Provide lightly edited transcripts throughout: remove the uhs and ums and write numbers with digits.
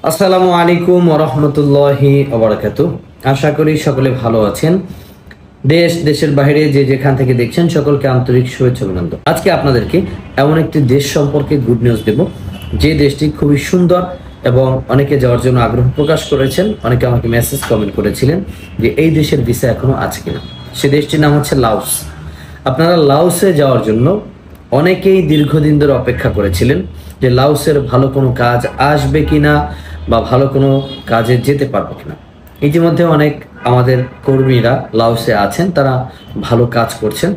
আসসালামু আলাইকুম ওয়া রাহমাতুল্লাহি ওয়া বারাকাতুহু। আশা করি সকলে ভালো আছেন। দেশের বাইরে যে যেখান থেকে দেখছেন সকলকে আন্তরিক শুভেচ্ছা অভিনন্দন। আজকে আপনাদেরকে এমন একটি দেশ সম্পর্কে গুড নিউজ দেব, যে দেশটি খুবই সুন্দর এবং অনেকে যাওয়ার জন্য আগ্রহ প্রকাশ করেছেন। অনেকে আমাকে মেসেজ কমেন্ট করেছিলেন যে এই দেশের ভিসা এখনো আছে কিনা। সে দেশটির নাম হচ্ছে লাওস। আপনারা লাওসে যাওয়ার জন্য অনেকেই দীর্ঘদিন ধরে অপেক্ষা করেছিলেন যে লাওসের ভালো কোনো কাজ আসবে কিনা বা ভালো কোনো কাজে যেতে পারবো কিনা। ইতিমধ্যে অনেক আমাদের কর্মীরা লাওসে আছেন, তারা ভালো কাজ করছেন।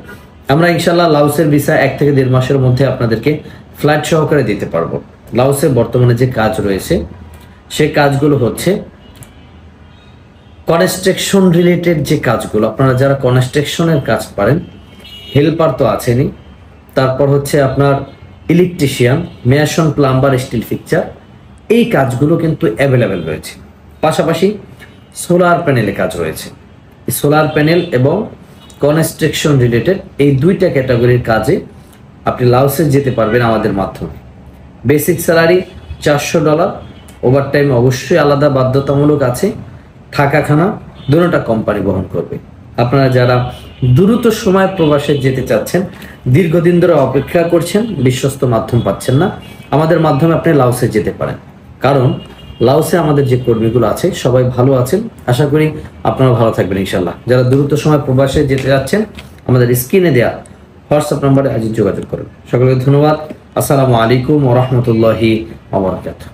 আমরা ইনশাল্লাহ লাওসের ভিসা 1 থেকে 1.5 মাসের মধ্যে আপনাদেরকে ফ্লাইট সহকারে দিতে পারবো। লাওসে বর্তমানে যে কাজ রয়েছে সে কাজগুলো হচ্ছে কনস্ট্রাকশন রিলেটেড যে কাজগুলো, আপনারা যারা কনস্ট্রাকশনের কাজ পারেন, হেল্পার তো আছেনই, তারপর হচ্ছে আপনার electrician, mason, plumber, steel fixture, এই কাজগুলো কিন্তু অ্যাভেলেবেল রয়েছে। পাশাপাশি সোলার প্যানেলে কাজ রয়েছে। সোলার প্যানেল এবং কনস্ট্রাকশন রিলেটেড এই দুইটা ক্যাটাগরির কাজে আপনি লাওসে যেতে পারবেন আমাদের মাধ্যমে। বেসিক স্যালারি $400, ওভারটাইম অবশ্যই আলাদা বাধ্যতামূলক আছে। থাকা খানা দুটোটা কোম্পানি বহন করবে। আপনারা যারা দ্রুত সময় প্রবাসে যেতে চাচ্ছেন, দীর্ঘদিন ধরে অপেক্ষা করছেন, বিশ্বস্ত মাধ্যম পাচ্ছেন না, আমাদের মাধ্যমে আপনি লাওসে যেতে পারেন। কারণ লাওসে আমাদের যে কর্মীগুলো আছে সবাই ভালো আছেন। আশা করি আপনারা ভালো থাকবেন ইনশাল্লাহ। যারা দ্রুত সময় প্রবাসে যেতে যাচ্ছেন, আমাদের স্ক্রিনে দেওয়া হোয়াটসঅ্যাপ নাম্বারে আজ যোগাযোগ করুন। সকলকে ধন্যবাদ। আসসালামু আলাইকুম ওয়া রাহমাতুল্লাহি ওয়া বারাকাতুহু।